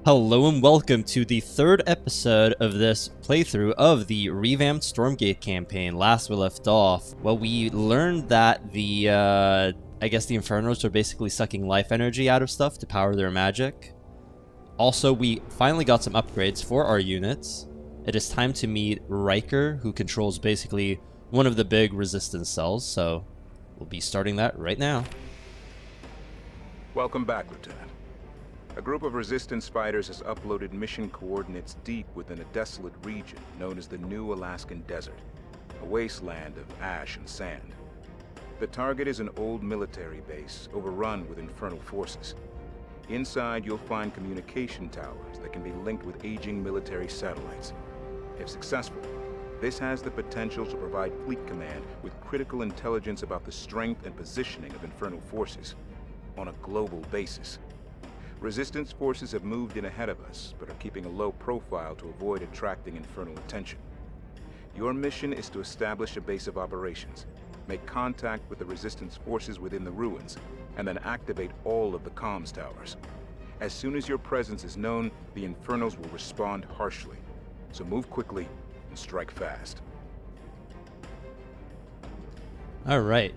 Hello and welcome to the third episode of this playthrough of the Revamped Stormgate campaign. Last we left off, well, we learned that I guess the Infernos are basically sucking life energy out of stuff to power their magic. Also, we finally got some upgrades for our units. It is time to meet Riker, who controls basically one of the big resistance cells, so we'll be starting that right now. Welcome back, Lieutenant. A group of resistance fighters has uploaded mission coordinates deep within a desolate region known as the New Alaskan Desert, a wasteland of ash and sand. The target is an old military base overrun with infernal forces. Inside, you'll find communication towers that can be linked with aging military satellites. If successful, this has the potential to provide Fleet Command with critical intelligence about the strength and positioning of infernal forces on a global basis. Resistance forces have moved in ahead of us, but are keeping a low profile to avoid attracting infernal attention. Your mission is to establish a base of operations, make contact with the Resistance forces within the ruins, and then activate all of the comms towers. As soon as your presence is known, the Infernos will respond harshly. So move quickly and strike fast. Alright,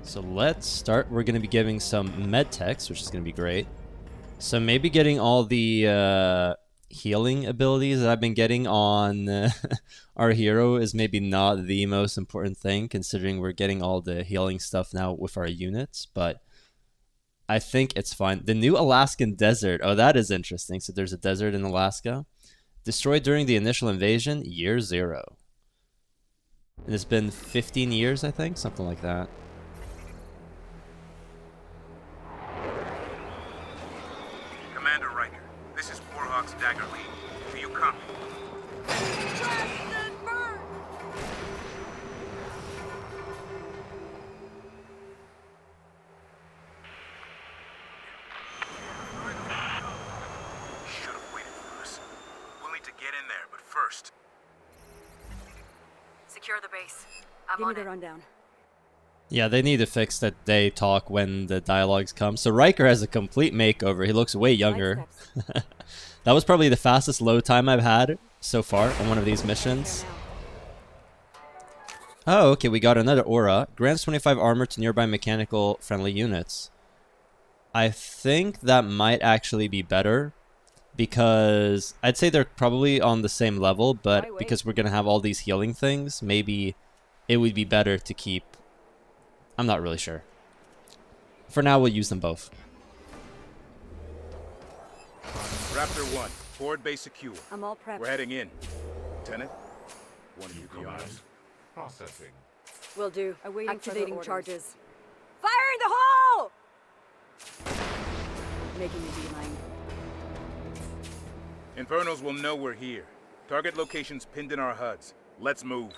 so let's start. We're going to be giving some med techs, which is going to be great. So maybe getting all the healing abilities that I've been getting on our hero is maybe not the most important thing, considering we're getting all the healing stuff now with our units, but I think it's fine. The New Alaskan Desert. Oh, that is interesting. So there's a desert in Alaska. Destroyed during the initial invasion, year 0. And it's been 15 years, I think, something like that. Dagger lead. Do you copy? Should have waited for us. We'll need to get in there, but first. Secure the base. I'm Give on me the it. rundown. Yeah, they need to fix that they talk when the dialogues come. So Riker has a complete makeover. He looks way younger. That was probably the fastest load time I've had so far on one of these missions. Oh, okay, we got another aura. Grants 25 armor to nearby mechanical friendly units. I think that might actually be better, because I'd say they're probably on the same level, but because we're going to have all these healing things, maybe it would be better to keep... I'm not really sure. For now, we'll use them both. Raptor 1, forward base secure. I'm all prepped. We're heading in. Lieutenant, one of you be honest. Processing. Will do. Awaiting Activating further charges. orders. Firing the hole! Making a beeline. Infernos will know we're here. Target locations pinned in our HUDs. Let's move.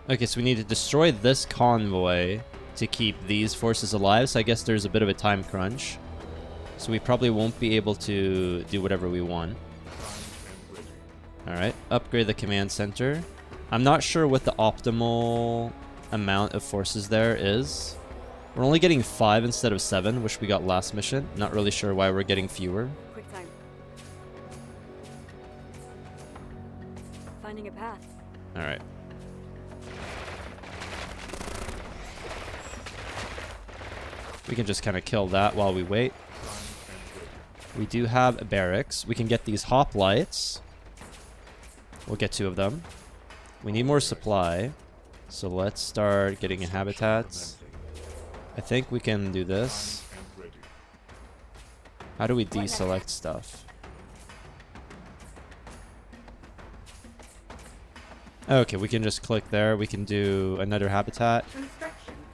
Okay, so we need to destroy this convoy to keep these forces alive, so I guess there's a bit of a time crunch. So we probably won't be able to do whatever we want. Alright, upgrade the command center. I'm not sure what the optimal amount of forces there is. We're only getting 5 instead of 7, which we got last mission. Not really sure why we're getting fewer. Quick time. Finding a path. Alright. We can just kind of kill that while we wait. We do have barracks. We can get these hoplites. We'll get 2 of them. We need more supply. So let's start getting habitats. I think we can do this. How do we deselect stuff? Okay, we can just click there. We can do another habitat.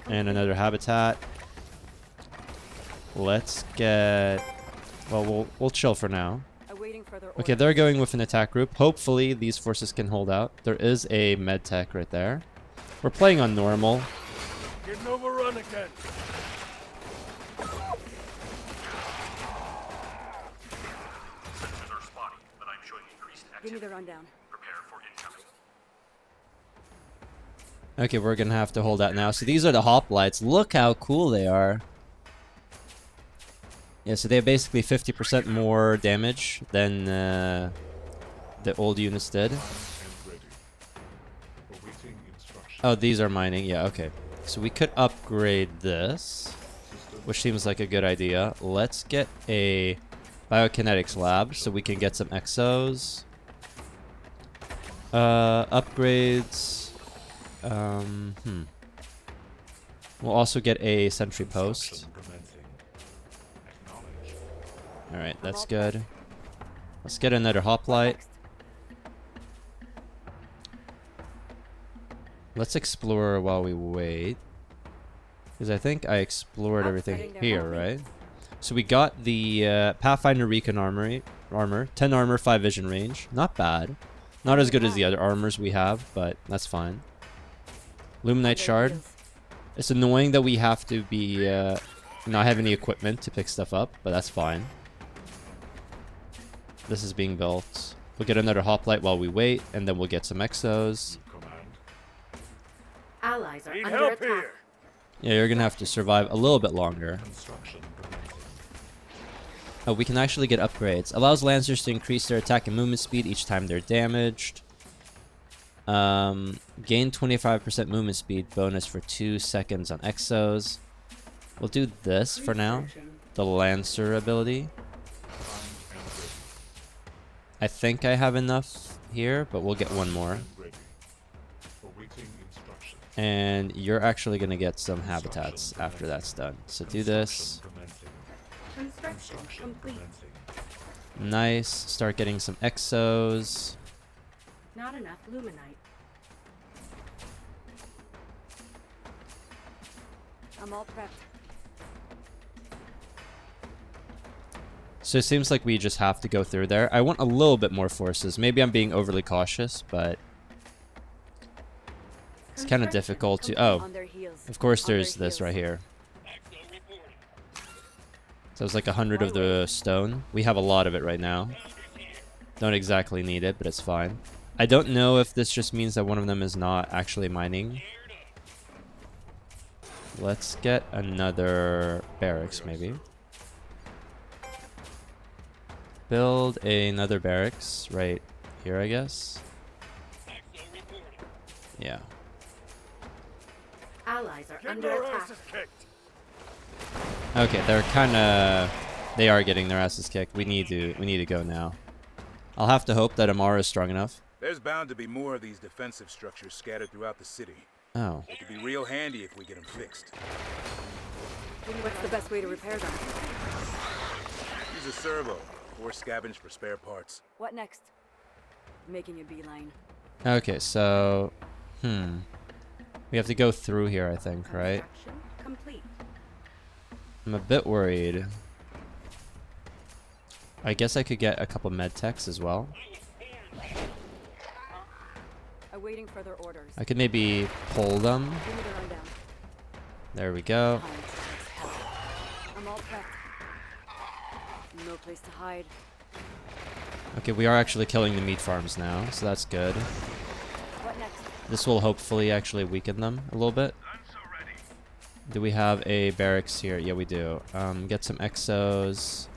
And another habitat. Let's get... Well, we'll chill for now. Awaiting further Okay, they're going with an attack group. Hopefully, these forces can hold out. There is a med tech right there. We're playing on normal. Getting overrun again. Sensors are spotty, but I'm showing increased Give me activity. the rundown. Prepare for incoming. Okay, we're gonna have to hold out now. So these are the hoplites. Look how cool they are. Yeah, so they have basically 50% more damage than the old units did. And ready. Awaiting instruction. Oh, these are mining. Yeah, okay. So we could upgrade this, which seems like a good idea. Let's get a biokinetics lab so we can get some exos. Upgrades. We'll also get a sentry post. Construction commencing. Acknowledge. Alright, that's good. Let's get another hoplite. Next. Let's explore while we wait. Because I think I explored everything Upgrading their here, army. right? So we got the Pathfinder Recon armor. 10 armor, 5 vision range. Not bad. Not as good as the other armors we have, but that's fine. Luminite Their Shard. heels. It's annoying that we have to be not have any equipment to pick stuff up, but that's fine. This is being built. We'll get another hoplite while we wait, and then we'll get some exos. Command. Allies are Need under help attack. here. Yeah, you're gonna have to survive a little bit longer. Construction commencing. Oh, we can actually get upgrades. Allows Lancers to increase their attack and movement speed each time they're damaged. Gain 25% movement speed bonus for 2 seconds on exos. We'll do this for now. The Lancer ability. Primed and ready. I think I have enough here, but we'll get one more. And ready. Awaiting instruction. And you're actually gonna get some habitats after that's done. So do this. Commencing. Construction complete. Commencing. Nice. Start getting some exos. Not enough luminite. I'm all prepped. So it seems like we just have to go through there. I want a little bit more forces. Maybe I'm being overly cautious, but it's kind of Construction difficult to... complete. Oh, On their heels. of course On their there's this heels. right here. So it's like 100 of the stone. We have a lot of it right now. Don't exactly need it, but it's fine. I don't know if this just means that one of them is not actually mining. Let's get another barracks, maybe. Build another barracks right here, I guess. Yeah. Allies are Get under their attack. asses kicked. Okay, they're kind of... They are getting their asses kicked. We need to go now. I'll have to hope that Amara is strong enough. There's bound to be more of these defensive structures scattered throughout the city. Oh. It could be real handy if we get them fixed. What's the best way to repair them? Use a servo or scavenge for spare parts. What next? Making a beeline. Okay, so... We have to go through here, I think, right? Construction complete. I'm a bit worried. I guess I could get a couple med techs as well. Awaiting further orders. I could maybe pull them. Give me the rundown. There we go. Time takes hell. I'm all prepped. No place to hide. Okay, we are actually killing the meat farms now, so that's good. What next? This will hopefully actually weaken them a little bit. Do we have a barracks here? Yeah, we do. Get some exos.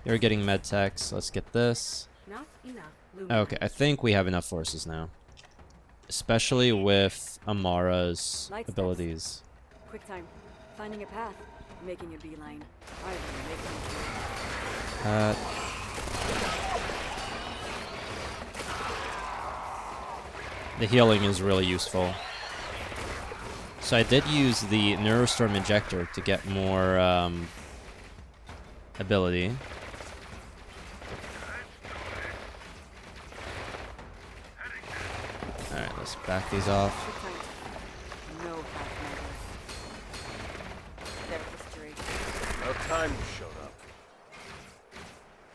You're getting med techs. Let's get this. Not enough luminite. Okay, I think we have enough forces now. Especially with Amara's Light steps. abilities. Quick time. Finding a path. Making a beeline. I will make them. The healing is really useful. So I did use the Neurostorm Injector to get more ability. Alright, let's back these off. Quick time. No pathfinders. Their history. About time you showed up.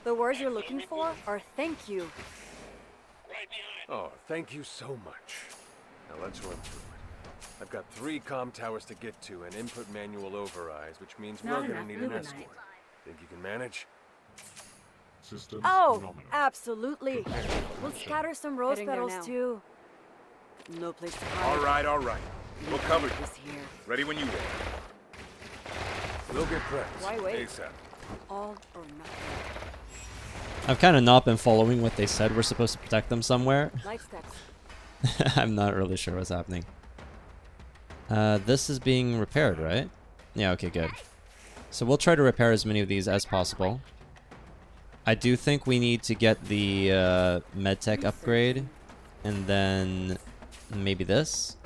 The words you're looking for are thank you. Oh, thank you so much. Now let's run through it. I've got 3 comm towers to get to and input manual overrides, which means Not we're gonna enough need an luminite. escort. Think you can manage? Systems Oh, nominal. absolutely. We'll scatter some rose Heading there petals now. too. No place to hide. All right, all right. We'll cover you. This here. Ready when you are. We'll get prepped. Why wait? ASAP. All or nothing. I've kind of not been following what they said we're supposed to protect them somewhere. Light steps. I'm not really sure what's happening. This is being repaired, right? Yeah, okay, good. So we'll try to repair as many of these as possible. I do think we need to get the medtech upgrade, and then maybe this.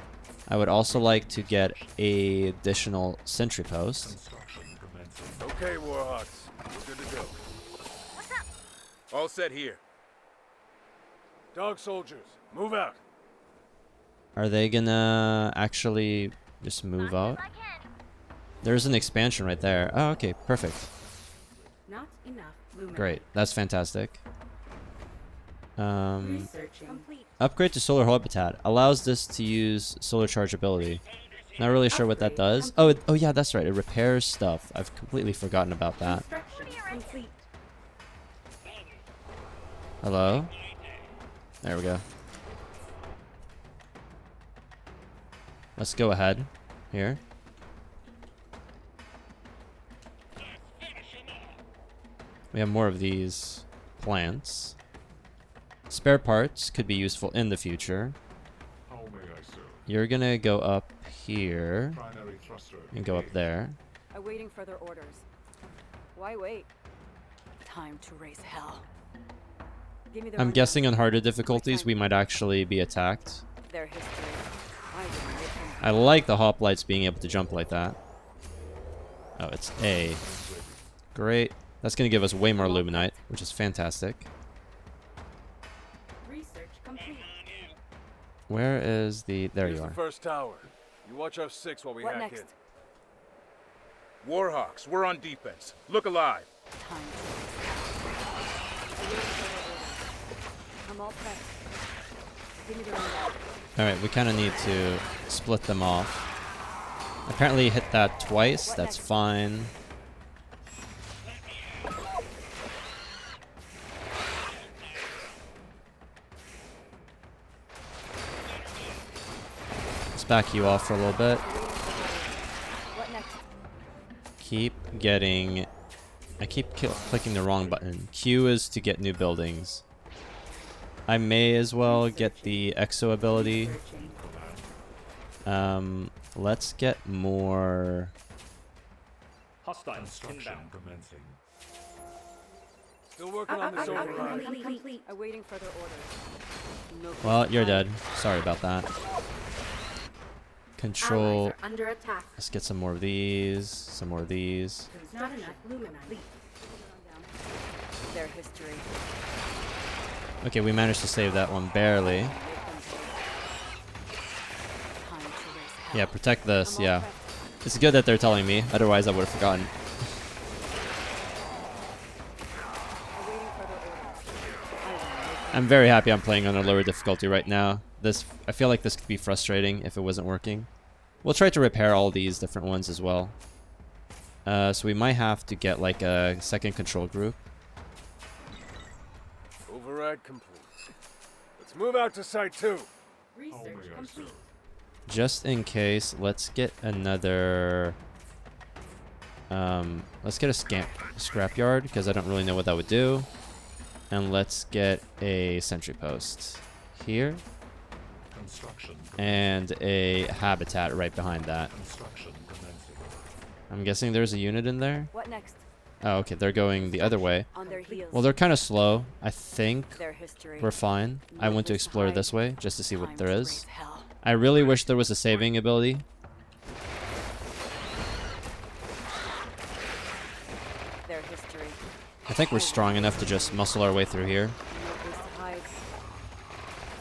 I would also like to get a additional sentry post. Construction commencing. Okay, Warhawks. We're good to go. All set here. Dog soldiers, move out. Are they gonna actually just move out? There's an expansion right there. Oh, okay, perfect. Not enough luminite. Great, that's fantastic. Researching. Complete. Upgrade to solar habitat allows this to use solar charge ability. Not really sure what that does. Oh, oh yeah, that's right. It repairs stuff. I've completely forgotten about that. Construction complete. Hello? There we go. Let's go ahead here. We have more of these plants. Spare parts could be useful in the future. How may I serve? You're gonna go up here Primary thruster. and go up engaged. there. Awaiting further orders. Why wait? Time to raise hell. Give me the I'm rundown. guessing on harder difficulties we might actually be attacked. Their history. I will make them I like the hoplites being able to jump like that. Oh, it's A. Great. That's gonna give us way more luminite, which is fantastic. Research complete. Where is the... There Here's you the are. first tower. You watch our 6 while we What hack next? in. Warhawks, we're on defense. Look alive. Time to raise hell. Awaiting further orders. I'm all prepped. Give me the rundown. Alright, we kind of need to split them off. Apparently hit that twice. That's fine. Let's back you off for a little bit. What next? Keep getting... I keep clicking the wrong button. Q is to get new buildings. I may as well get the exo ability. Researching. Let's get more... Hostiles Construction inbound. commencing. Still working on this override. Complete. Awaiting further orders. No Well, place you're to hide. dead. Sorry about that. Control... Allies are under attack. Let's get some more of these. Some more of these. There's not enough luminite. Their history. Okay, we managed to save that one barely. Make them pay. Time to raise hell. Yeah, protect this. I'm all Yeah. prepped. It's good that they're telling me. Otherwise, I would have forgotten. Awaiting further orders. I will make them I'm very happy I'm playing on a lower difficulty right now. I feel like this could be frustrating if it wasn't working. We'll try to repair all these different ones as well. So we might have to get like a second control group. Override complete. Let's move out to Site 2. Research How may I complete. serve? Just in case, let's get another... let's get a scrapyard, because I don't really know what that would do. And let's get a sentry post here. Construction. And a habitat right behind that. Construction commencing. I'm guessing there's a unit in there? What next? Oh, okay, they're going the other way. On their heels. Well, they're kind of slow. I think Their history. we're fine. I No want to place to explore hide. this way, just to see what Time there to is. raise hell. I really wish there was a saving ability. Their history. I think we're strong enough to just muscle our way through here. No place to hide.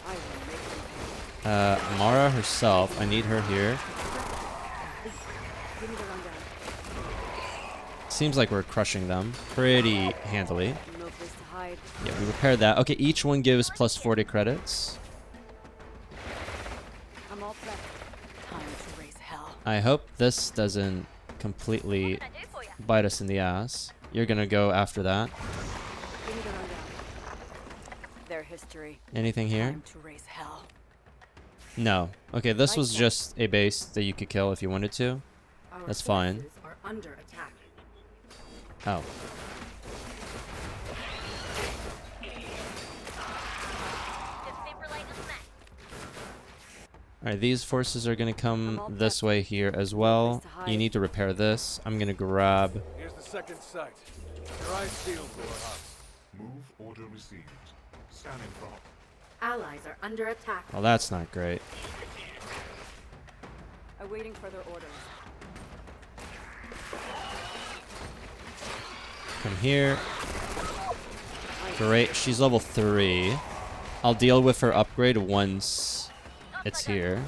I will make them pay. Mara herself, I need her here. Give me the rundown. Seems like we're crushing them pretty handily. No place to hide. Yeah, we repaired that. Okay, each one gives plus 40 credits. I'm all prepped. Time to raise hell. I hope this doesn't completely bite us in the ass. You're gonna go after that. Give me the rundown. Their history. Anything here? Time to raise hell. No. Okay, this was just a base that you could kill if you wanted to. Our That's fine. forces are under attack. Oh. Alright, these forces are gonna come this way here as well. You need to repair this. I'm gonna grab... Here's the second site. Your eyes peeled, Warhawk. Move order received. Scanning from. Allies are under attack. Well, that's not great. Awaiting further orders. Come here. Great, she's level 3. I'll deal with her upgrade once it's here.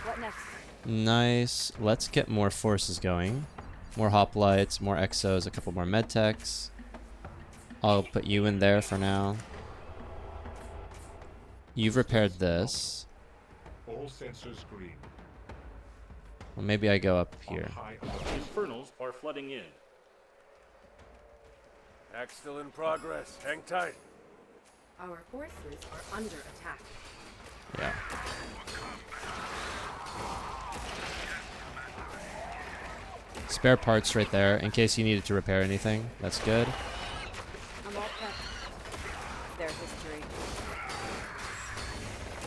What next? Nice. Let's get more forces going. More hoplites, more exos, a couple more medtechs. I'll put you in there for now. You've repaired this. All sensors green. Well, maybe I go up On here. high alert. Infernals are flooding in. Act still in progress. Hang tight. Our forces are under attack. Yeah. Spare parts right there in case you needed to repair anything. That's good. I'm all prepped. Their history.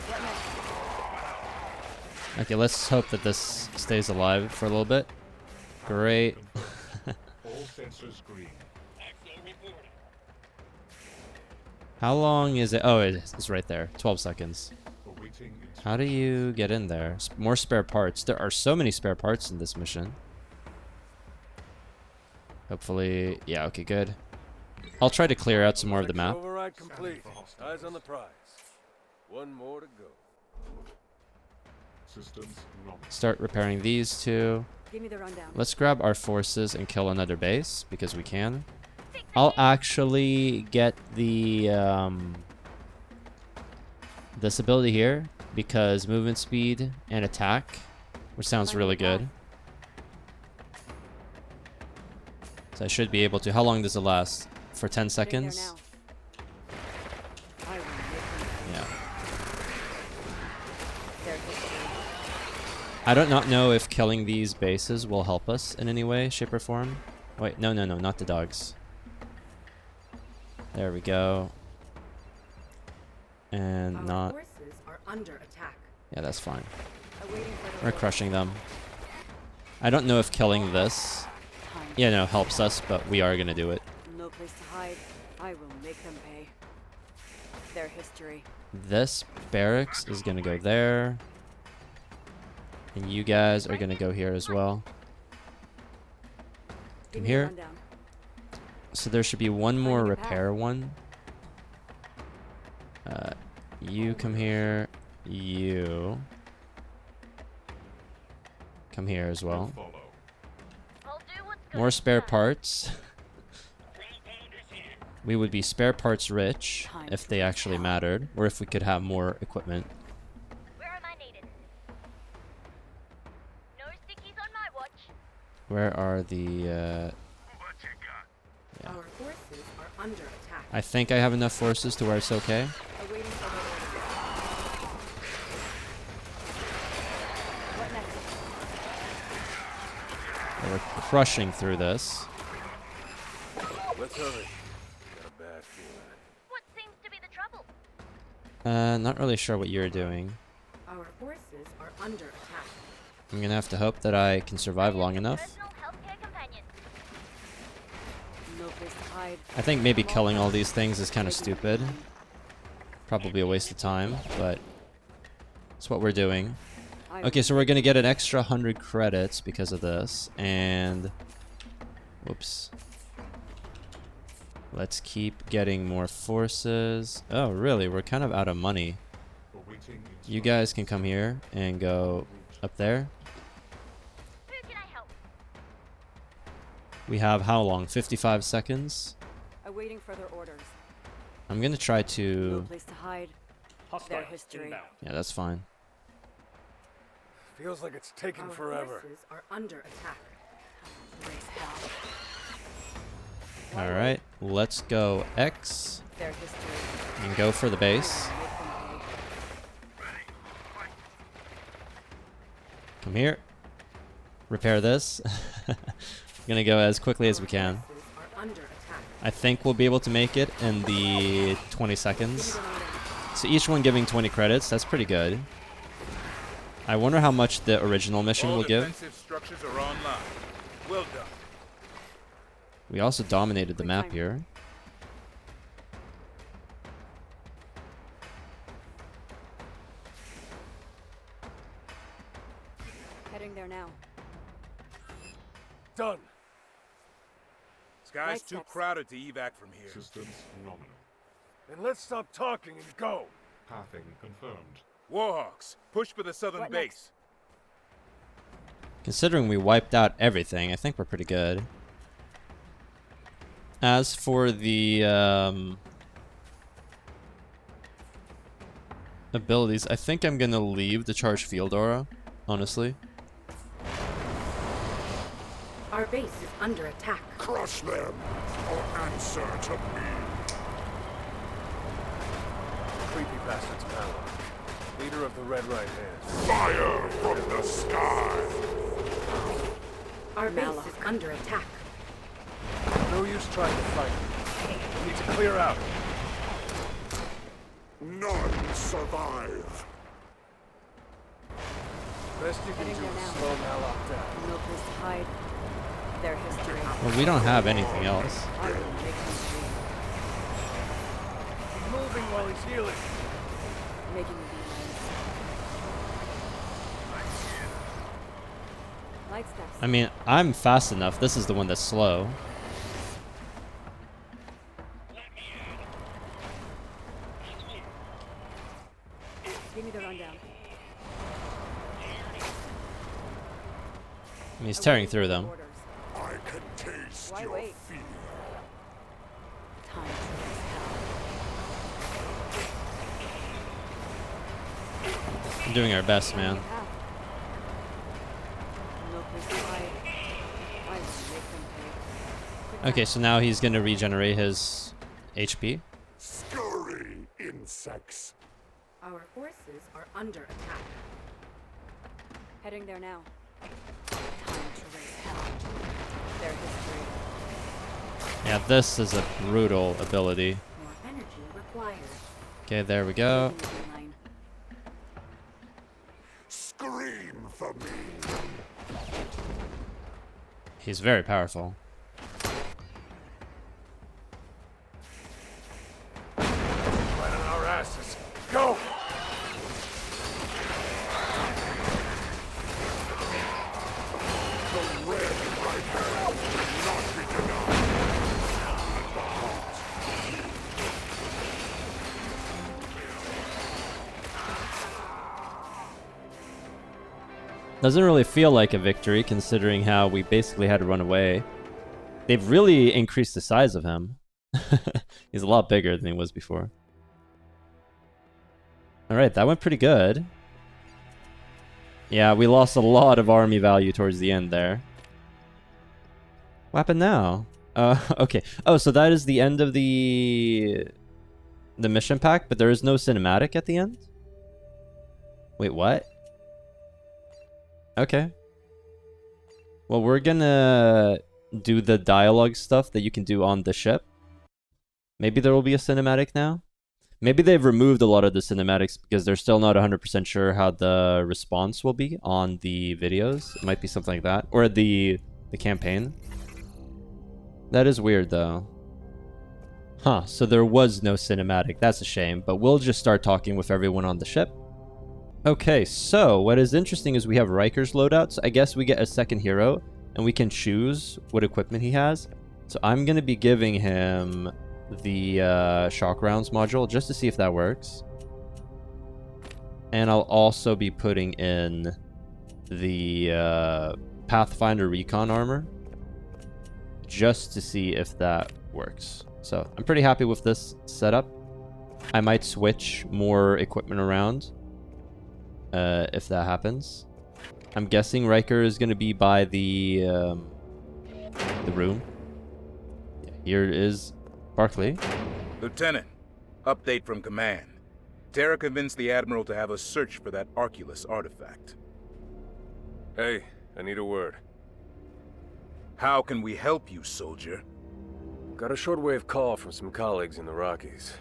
What next? Okay, let's hope that this stays alive for a little bit. Great. All sensors green. How long is it? Oh, it's right there. 12 seconds. Awaiting How do you get in there? More spare parts. There are so many spare parts in this mission. Hopefully, yeah, okay, good. I'll try to clear out some more of the map. Override complete. Eyes on the prize. One more to go. systems nominal. Start repairing these two. Give me the rundown. Let's grab our forces and kill another base, because we can. I'll actually get the, this ability here, because movement speed and attack, which sounds really good. So I should be able to. How long does it last? For 10 Getting there seconds? now. I will make them Yeah. their history. I do not know if killing these bases will help us in any way, shape, or form. Wait, no, not the dogs. There we go. And Our not... forces are under attack. Yeah, that's fine. Awaiting further We're crushing them. I don't know if killing this, time. yeah, no, helps us, but we are gonna do it. No place to hide. I will make them pay. Their history. This barracks is gonna go there. And you guys are gonna go here as well. Give Come me the here. rundown. So there should be one more Finding a path. repair one. You come here. You come here as well. Follow. More spare parts. We would be spare parts rich if they actually mattered, or if we could have more equipment. Where am I needed? No stickies on my watch. Where are the? Yeah. Our forces are under attack. I think I have enough forces to where it's okay. Awaiting further orders. What next? And we're crushing through this. Let's hurry. Got a bad feeling. What seems to be the trouble? Not really sure what you're doing. Our forces are under attack. I'm gonna have to hope that I can survive long enough. Personal healthcare companion. No place to hide. I think maybe killing all these things is kind of stupid. Probably a waste of time, but it's what we're doing. I will Okay, so we're gonna get an extra 100 credits because of this, and whoops. Let's keep getting more forces. Oh, really? We're kind of out of money. Awaiting You guys can come here and go up there. Who can I help? We have how long? 55 seconds. Awaiting further orders. I'm gonna try No to... place to hide. Hostile history. inbound. Yeah, that's fine. Feels like it's taken Our forever. forces are under attack. Raise hell. Alright, let's go X Their history. and go for the base. I will make them Come here. Repair this. Gonna go as quickly as we can. Forces are under attack. I think we'll be able to make it in the 20 seconds. So each one giving 20 credits. That's pretty good. I wonder how much the original mission will give. defensive structures are online. Well done. We also dominated the Quick map time. here. Heading there now. Done. Sky's Right too steps. crowded to evac from here. Systems nominal. Then let's stop talking and go. Pathing confirmed. Warhawks, push for the southern What base. next? Considering we wiped out everything, I think we're pretty good. As for the abilities, I think I'm gonna leave the charged field aura, honestly. Our base is under attack. Crush them, or answer to me. Creepy bastards Malak. Leader of the Red Right Hand. Fire from the sky. Our base Malak. is under attack. No use trying to fight. We need to clear out. None survive. Best you can Heading do there is now. slow Malak down. No place to hide. Their history. Well, we don't have anything else. I will make them see. Keep moving while he's healing. Making a beeline. Light steps. I mean, I'm fast enough. This is the one that's slow. Give me the rundown. I mean, he's tearing through them. Orders. I can taste Why your wait? fear. Time to raise hell. We're doing our best, man. You have. No place to hide. I will make them pay. Quick Okay, time. so now he's gonna regenerate his HP. Scurry, insects. Our forces are under attack. Heading there now. Time to raise hell. Their history. Yeah, this is a brutal ability. More energy required. Okay, there we go. Making a beeline. Scream for me. He's very powerful. Right on our asses. Go! The red right hand will not be denied. The heart. Doesn't really feel like a victory considering how we basically had to run away. They've really increased the size of him. He's a lot bigger than he was before. Alright, that went pretty good. Yeah, we lost a lot of army value towards the end there. What happened now? Okay. Oh, so that is the end of the mission pack, but there is no cinematic at the end? Wait, what? Okay. Well, we're gonna do the dialogue stuff that you can do on the ship. Maybe there will be a cinematic now. Maybe they've removed a lot of the cinematics because they're still not 100% sure how the response will be on the videos. It might be something like that. Or the campaign. That is weird, though. Huh, so there was no cinematic. That's a shame, but we'll just start talking with everyone on the ship. Okay, so what is interesting is we have Riker's loadouts. I guess we get a second hero, and we can choose what equipment he has. So I'm going to be giving him the shock rounds module just to see if that works. And I'll also be putting in the Pathfinder recon armor just to see if that works. So I'm pretty happy with this setup. I might switch more equipment around if that happens. I'm guessing Riker is going to be by the room. Yeah, here is Barclay. Lieutenant, update from command. Terra convinced the Admiral to have us search for that Arculus artifact. Hey, I need a word. How can we help you, soldier? Got a shortwave call from some colleagues in the Rockies.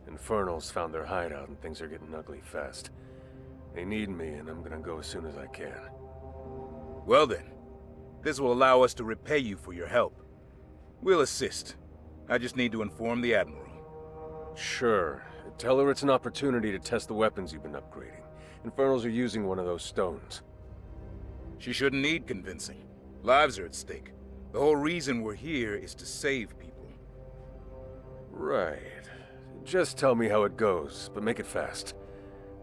Infernals found their hideout and things are getting ugly fast. They need me and I'm gonna go as soon as I can. Well then, this will allow us to repay you for your help. We'll assist. I just need to inform the Admiral. Sure. Tell her it's an opportunity to test the weapons you've been upgrading. Infernals are using one of those stones. She shouldn't need convincing. Lives are at stake. The whole reason we're here is to save people. Right. Just tell me how it goes, but make it fast.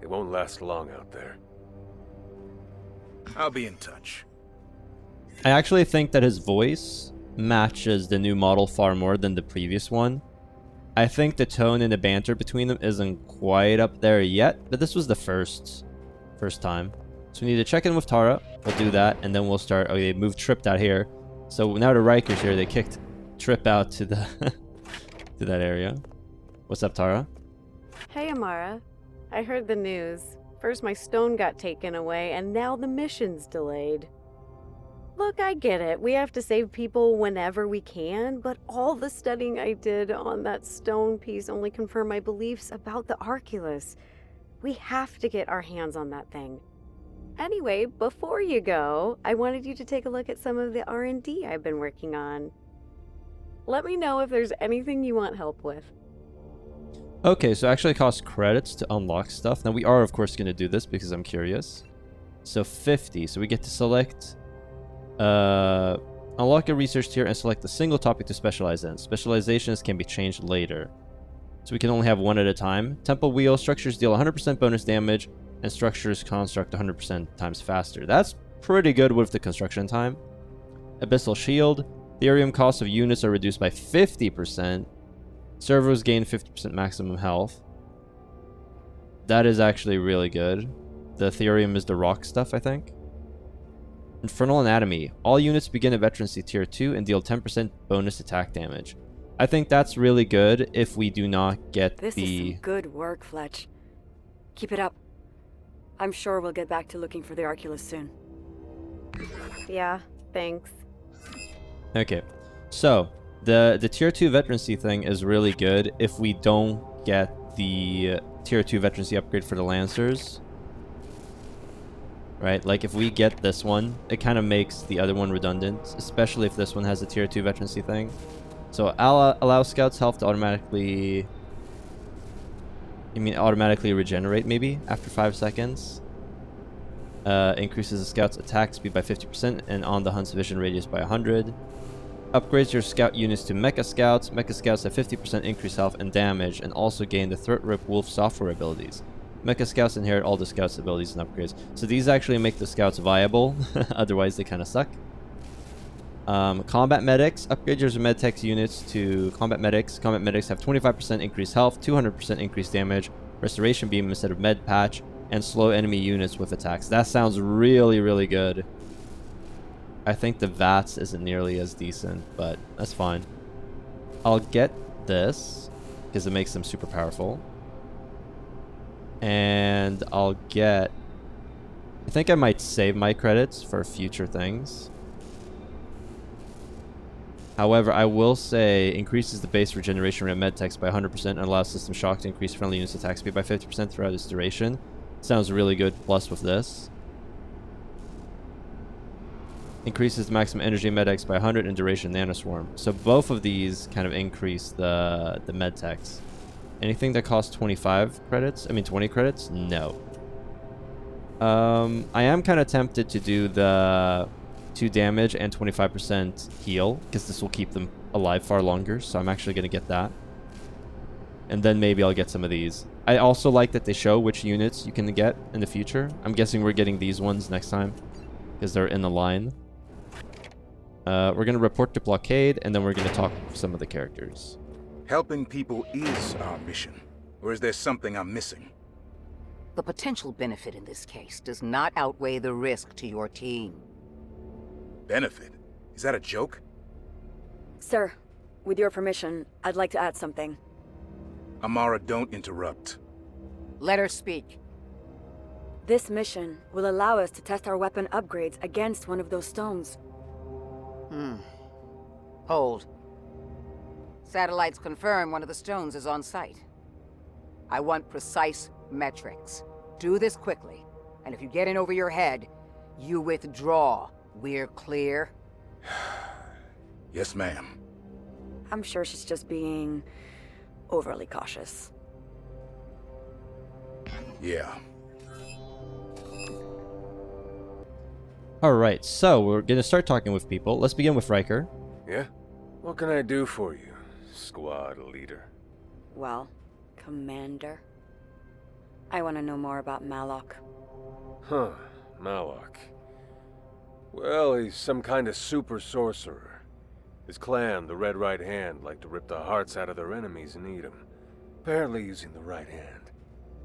It won't last long out there. I'll be in touch. I actually think that his voice matches the new model far more than the previous one. I think the tone and the banter between them isn't quite up there yet, but this was the first time. So we need to check in with Tara. We'll do that, and then we'll start. Oh, they moved Tripped out here. So now the Riker's here. They kicked Trip out to the to that area. What's up, Tara? Hey, Amara. I heard the news. First my stone got taken away, and now the mission's delayed. Look, I get it. We have to save people whenever we can, but all the studying I did on that stone piece only confirmed my beliefs about the Arculus. We have to get our hands on that thing. Anyway, before you go, I wanted you to take a look at some of the R&D I've been working on. Let me know if there's anything you want help with. Okay, so actually it costs credits to unlock stuff. Now we are, of course, going to do this because I'm curious. So 50. So we get to select... unlock a research tier and select a single topic to specialize in. Specializations can be changed later. So we can only have one at a time. Temple Wheel. Structures deal 100% bonus damage, and structures construct 100% times faster. That's pretty good with the construction time. Abyssal Shield. Therium costs of units are reduced by 50%. Servos gain 50% maximum health. That is actually really good. The Therium is the rock stuff, I think. Infernal Anatomy. All units begin at Veterancy Tier 2 and deal 10% bonus attack damage. I think that's really good if we do not get This is some good work, Fletch. Keep it up. I'm sure we'll get back to looking for the Arculus soon. Yeah, thanks. Okay, so the Tier 2 Veterancy thing is really good if we don't get the Tier 2 Veterancy upgrade for the Lancers. Right, like if we get this one, it kind of makes the other one redundant, especially if this one has a Tier 2 Veterancy thing. So allow Scouts' health to automatically... You mean automatically regenerate, maybe, after 5 seconds. Increases the Scout's attack speed by 50% and on the hunt's vision radius by 100. Upgrades your Scout units to Mecha Scouts. Mecha Scouts have 50% increased health and damage, and also gain the Throat Rip Wolf software abilities. Mecha Scouts inherit all the Scouts' abilities and upgrades. So these actually make the Scouts viable, otherwise they kind of suck. Combat Medics. Upgrade your Medtech units to Combat Medics. Combat Medics have 25% increased health, 200% increased damage, Restoration Beam instead of Med Patch, and slow enemy units with attacks. That sounds really, really good. I think the VATS isn't nearly as decent, but that's fine. I'll get this, because it makes them super powerful. And I'll get... I think I might save my credits for future things. However, I will say increases the base regeneration rate of medtechs by 100% and allows System Shock to increase friendly units' attack speed by 50% throughout its duration. Sounds really good, plus with this. Increases the maximum energy medx by 100 and duration nanoswarm. So both of these kind of increase the medtechs. Anything that costs 25 credits? I mean 20 credits? No. I am kind of tempted to do the 2 damage and 25% heal, because this will keep them alive far longer, so I'm actually going to get that. And then maybe I'll get some of these. I also like that they show which units you can get in the future. I'm guessing we're getting these ones next time, because they're in the line. We're going to report to Blockade, and then we're going to talk with some of the characters. Helping people is our mission. Or is there something I'm missing? The potential benefit in this case does not outweigh the risk to your team. Benefit? Is that a joke? Sir, with your permission, I'd like to add something. Amara, don't interrupt. Let her speak. This mission will allow us to test our weapon upgrades against one of those stones. Hold. Satellites confirm one of the stones is on site. I want precise metrics. Do this quickly, and if you get in over your head, you withdraw. We're clear? Yes, ma'am. I'm sure she's just being overly cautious. Yeah. Alright, so we're gonna start talking with people. Let's begin with Riker. Yeah? What can I do for you, squad leader? Well, Commander, I want to know more about Malok. Huh, Malok. Well, he's some kind of super sorcerer. His clan, the Red Right Hand, like to rip the hearts out of their enemies and eat them. Apparently using the right hand.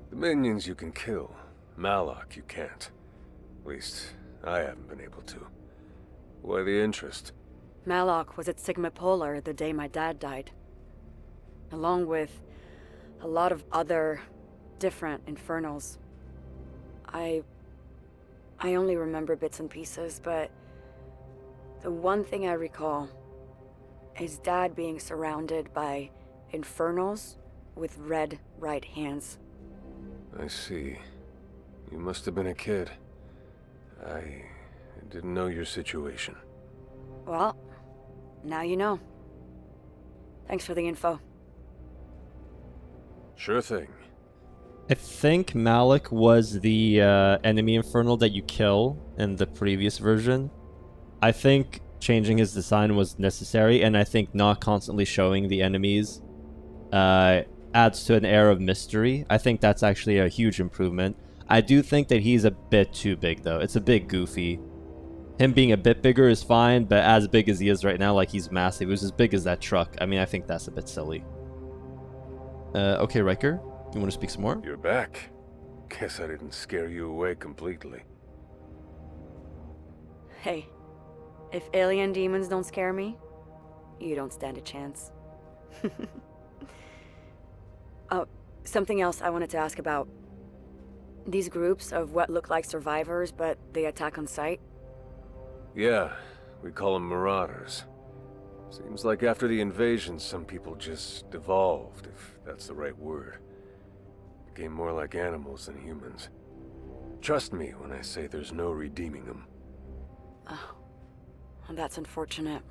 The minions you can kill. Malok you can't. At least, I haven't been able to. Why the interest? Malok was at Sigma Polar the day my dad died. Along with a lot of other different infernals. I only remember bits and pieces, but the one thing I recall is Dad being surrounded by infernals with red right hands. I see. You must have been a kid. I didn't know your situation. Well, now you know. Thanks for the info. Sure thing. I think Malik was the enemy infernal that you kill in the previous version. I think changing his design was necessary, and I think not constantly showing the enemies adds to an air of mystery. I think that's actually a huge improvement. I do think that he's a bit too big, though. It's a bit goofy. Him being a bit bigger is fine, but as big as he is right now, like, he's massive. He was as big as that truck. I mean, I think that's a bit silly. Okay, Riker, you want to speak some more? You're back. Guess I didn't scare you away completely. Hey, if alien demons don't scare me, you don't stand a chance. Oh, something else I wanted to ask about. These groups of what look like survivors, but they attack on sight? Yeah, we call them marauders. Seems like after the invasion, some people just evolved, if that's the right word. Became more like animals than humans. Trust me when I say there's no redeeming them. Oh, well, that's unfortunate.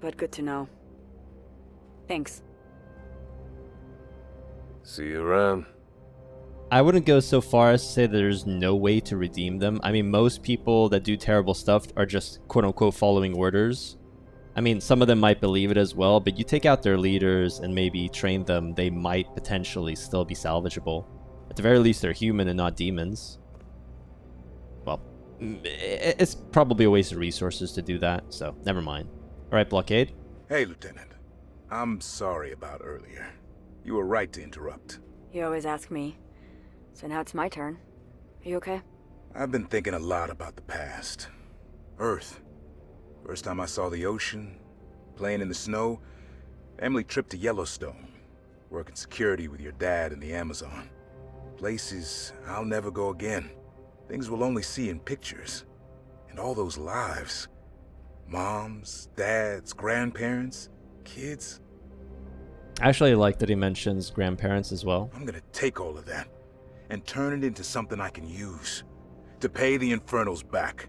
But good to know. Thanks. See you around. I wouldn't go so far as to say that there's no way to redeem them. I mean, most people that do terrible stuff are just quote-unquote following orders. I mean, some of them might believe it as well, but you take out their leaders and maybe train them, they might potentially still be salvageable. At the very least, they're human and not demons. Well, it's probably a waste of resources to do that, so never mind. Alright, Blockade? Hey, Lieutenant. I'm sorry about earlier. You were right to interrupt. You always ask me. So now it's my turn. Are you okay? I've been thinking a lot about the past. Earth. First time I saw the ocean, playing in the snow, family trip to Yellowstone, working security with your dad in the Amazon. Places I'll never go again. Things we'll only see in pictures. And all those lives. Moms, dads, grandparents, kids. I actually like that he mentions grandparents as well. I'm gonna take all of that and turn it into something I can use to pay the Infernals back.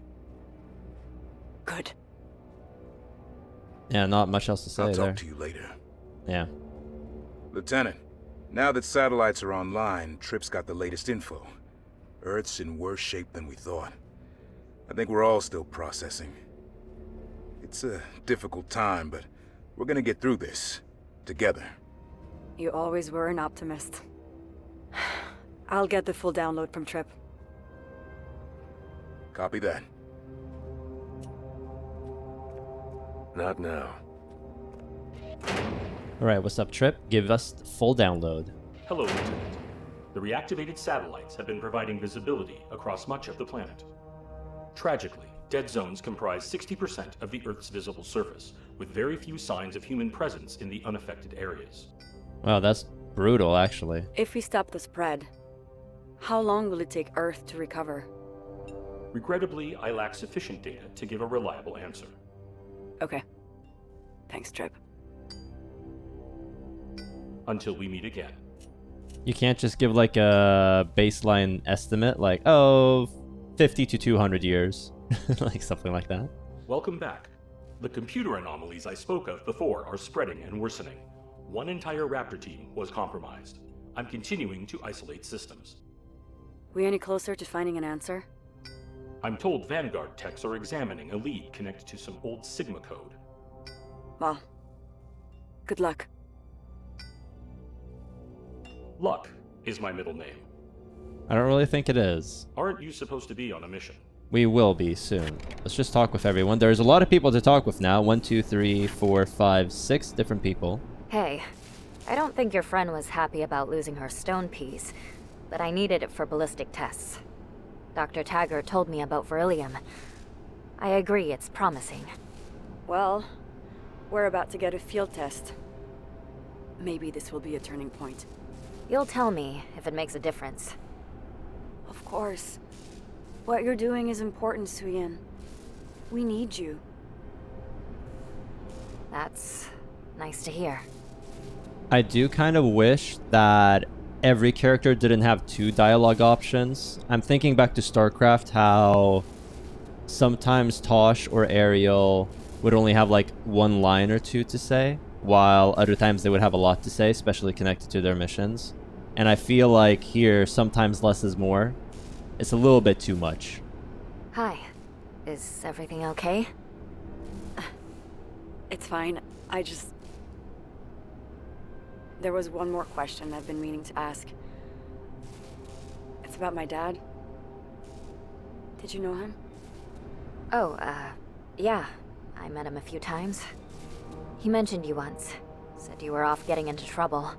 Good. Yeah, not much else to say I'll there. talk to you later. Yeah. Lieutenant, now that satellites are online, Trip's got the latest info. Earth's in worse shape than we thought. I think we're all still processing. It's a difficult time, but we're gonna get through this. Together. You always were an optimist. I'll get the full download from Trip. Copy that. Not now. Alright, what's up, Trip? Give us the full download. Hello, Lieutenant. The reactivated satellites have been providing visibility across much of the planet. Tragically, dead zones comprise 60% of the Earth's visible surface, with very few signs of human presence in the unaffected areas. Wow, that's brutal, actually. If we stop the spread, How long will it take Earth to recover? Regrettably, I lack sufficient data to give a reliable answer. Okay. Thanks, Trip. Until we meet again. You can't just give like a baseline estimate, like, oh, 50 to 200 years. Like something like that. Welcome back. The computer anomalies I spoke of before are spreading and worsening. One entire Raptor team was compromised. I'm continuing to isolate systems. We any closer to finding an answer? I'm told Vanguard techs are examining a lead connected to some old Sigma code. Well, good luck. Luck is my middle name. I don't really think it is. Aren't you supposed to be on a mission? We will be soon. Let's just talk with everyone. There's a lot of people to talk with now. 1, 2, 3, 4, 5, 6 different people. Hey, I don't think your friend was happy about losing her stone piece, but I needed it for ballistic tests. Dr. Taggart told me about beryllium. I agree, it's promising. Well, we're about to get a field test. Maybe this will be a turning point. You'll tell me if it makes a difference. Of course. What you're doing is important, Suyin. We need you. That's nice to hear. I do kind of wish that every character didn't have 2 dialogue options. I'm thinking back to StarCraft, how sometimes Tosh or Ariel would only have like 1 line or 2 to say, while other times they would have a lot to say, especially connected to their missions. And I feel like here, sometimes less is more. It's a little bit too much. Hi. Is everything okay? It's fine. There was one more question I've been meaning to ask. It's about my dad. Did you know him? Oh, yeah. I met him a few times. He mentioned you once. Said you were off getting into trouble.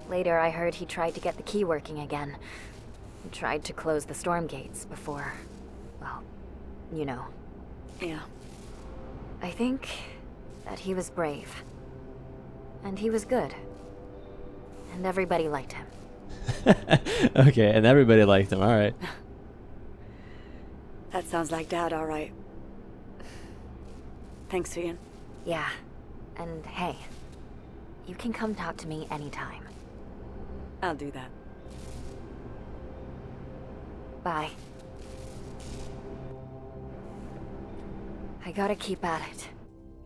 Later, I heard he tried to get the key working again. He tried to close the storm gates before... well, you know. Yeah. I think that he was brave. And he was good. And everybody liked him. Okay, and everybody liked him, alright. That sounds like Dad, all right. Thanks, Suyin. Yeah. And hey, you can come talk to me anytime. I'll do that. Bye. I gotta keep at it.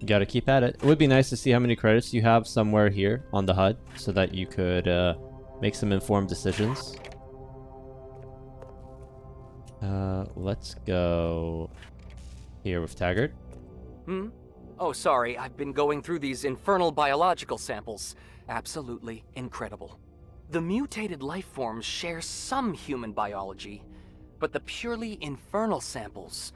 You gotta keep at it. It would be nice to see how many credits you have somewhere here on the HUD, so that you could make some informed decisions. Let's go here with Taggart. Oh, sorry, I've been going through these infernal biological samples. Absolutely incredible. The mutated life forms share some human biology, but the purely infernal samples,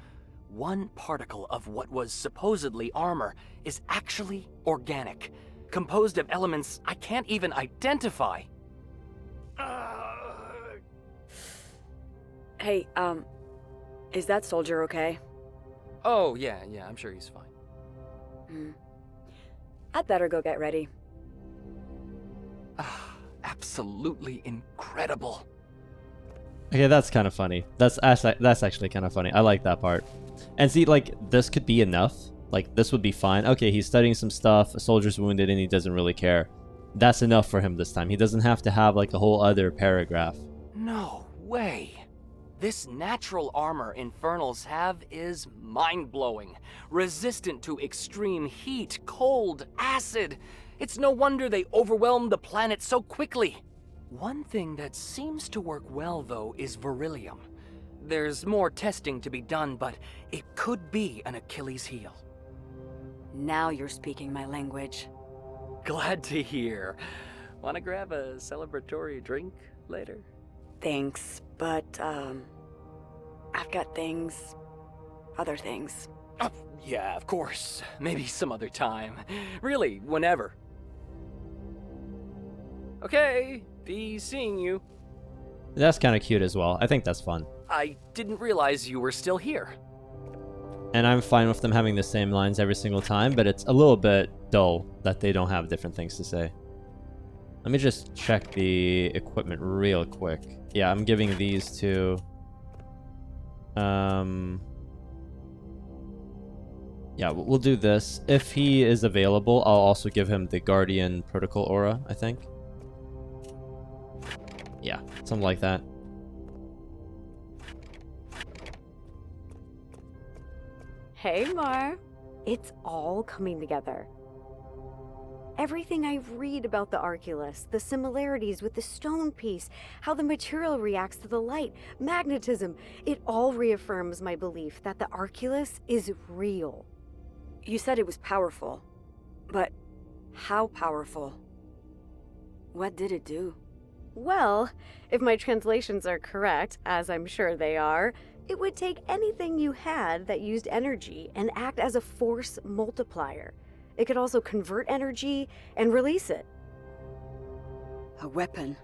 one particle of what was supposedly armor is actually organic, composed of elements I can't even identify. Hey, is that soldier okay? Oh, yeah, I'm sure he's fine. I'd better go get ready. Absolutely incredible. Okay, that's kind of funny. That's actually kind of funny. I like that part. And see, like, this could be enough. Like, this would be fine. Okay, he's studying some stuff, a soldier's wounded, and he doesn't really care. That's enough for him this time. He doesn't have to have, like, a whole other paragraph. No way. This natural armor infernals have is mind-blowing. Resistant to extreme heat, cold, acid. It's no wonder they overwhelmed the planet so quickly. One thing that seems to work well, though, is beryllium. There's more testing to be done, but it could be an Achilles heel. Now you're speaking my language. Glad to hear. Wanna grab a celebratory drink later? Thanks, but, I've got other things. Oh, yeah, of course. Maybe some other time. Really, whenever. Okay, be seeing you. That's kind of cute as well. I think that's fun. I didn't realize you were still here. And I'm fine with them having the same lines every single time, but it's a little bit dull that they don't have different things to say. Let me just check the equipment real quick. Yeah, I'm giving these to... Yeah, we'll do this. If he is available, I'll also give him the Guardian Protocol Aura, I think. Yeah, something like that. Hey, Mar. It's all coming together. Everything I read about the Arculus, the similarities with the stone piece, how the material reacts to the light, magnetism, it all reaffirms my belief that the Arculus is real. You said it was powerful, but how powerful? What did it do? Well, if my translations are correct, as I'm sure they are, it would take anything you had that used energy and act as a force multiplier. It could also convert energy and release it. A weapon.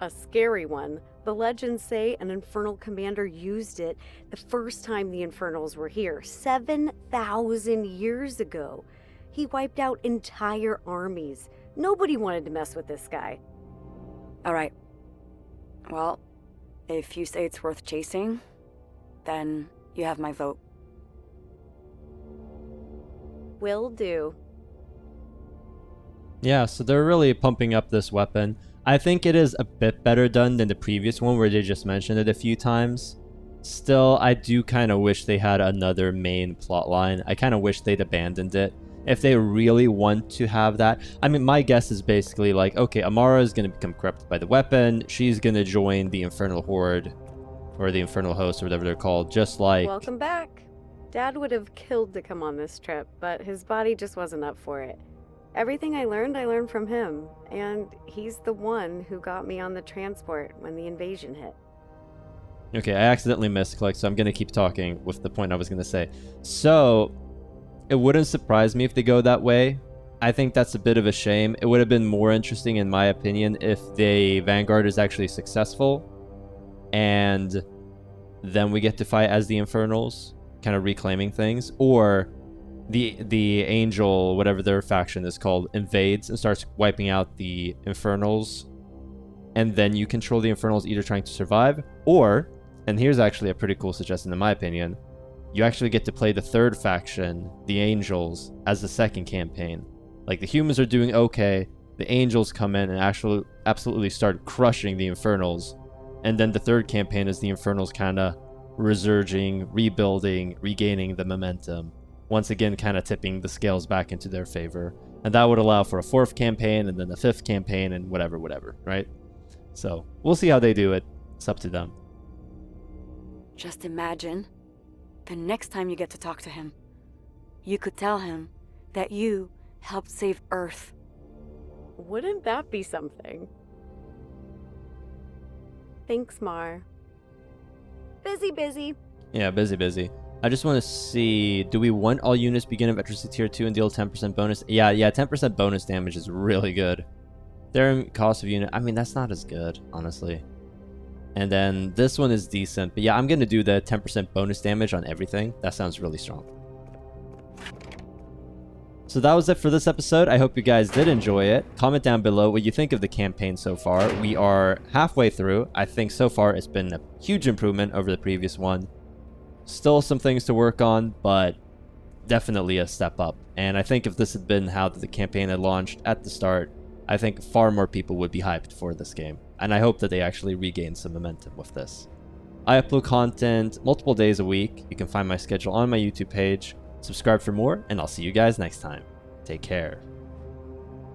A scary one. The legends say an Infernal commander used it the first time the Infernals were here, 7,000 years ago. He wiped out entire armies. Nobody wanted to mess with this guy. All right. Well, if you say it's worth chasing, then you have my vote. Will do. Yeah, so they're really pumping up this weapon. I think it is a bit better done than the previous one where they just mentioned it a few times. Still, I do kind of wish they had another main plot line. I kind of wish they'd abandoned it. If they really want to have that. I mean, my guess is basically like, okay, Amara is going to become corrupted by the weapon. She's going to join the Infernal Horde. Or the Infernal Host, or whatever they're called. Just like... Welcome back. Dad would have killed to come on this trip, but his body just wasn't up for it. Everything I learned from him, and he's the one who got me on the transport when the invasion hit. Okay, I accidentally misclicked, so I'm going to keep talking with the point I was going to say. So, it wouldn't surprise me if they go that way. I think that's a bit of a shame. It would have been more interesting, in my opinion, if the Vanguard is actually successful, and then we get to fight as the Infernals, kind of reclaiming things, or the Angel, whatever their faction is called, invades and starts wiping out the Infernals, and then you control the Infernals either trying to survive, or, and here's actually a pretty cool suggestion in my opinion, you actually get to play the third faction, the Angels, as the second campaign. Like, the humans are doing okay, the Angels come in and actually absolutely start crushing the Infernals, and then the third campaign is the Infernals kind of resurging, rebuilding, regaining the momentum. Once again, kind of tipping the scales back into their favor. And that would allow for a fourth campaign, and then a fifth campaign, and whatever, right? So, we'll see how they do it. It's up to them. Just imagine, the next time you get to talk to him, you could tell him that you helped save Earth. Wouldn't that be something? Thanks, Mar. Busy. Yeah, busy. I just want to see, do we want all units begin at Veterancy Tier 2 and deal 10% bonus? Yeah, 10% bonus damage is really good. Their cost of unit, I mean, that's not as good, honestly. And then this one is decent. But yeah, I'm going to do the 10% bonus damage on everything. That sounds really strong. So that was it for this episode. I hope you guys did enjoy it. Comment down below what you think of the campaign so far. We are halfway through. I think so far it's been a huge improvement over the previous one. Still some things to work on, but definitely a step up. And I think if this had been how the campaign had launched at the start, I think far more people would be hyped for this game. And I hope that they actually regain some momentum with this. I upload content multiple days a week. You can find my schedule on my YouTube page. Subscribe for more, and I'll see you guys next time. Take care.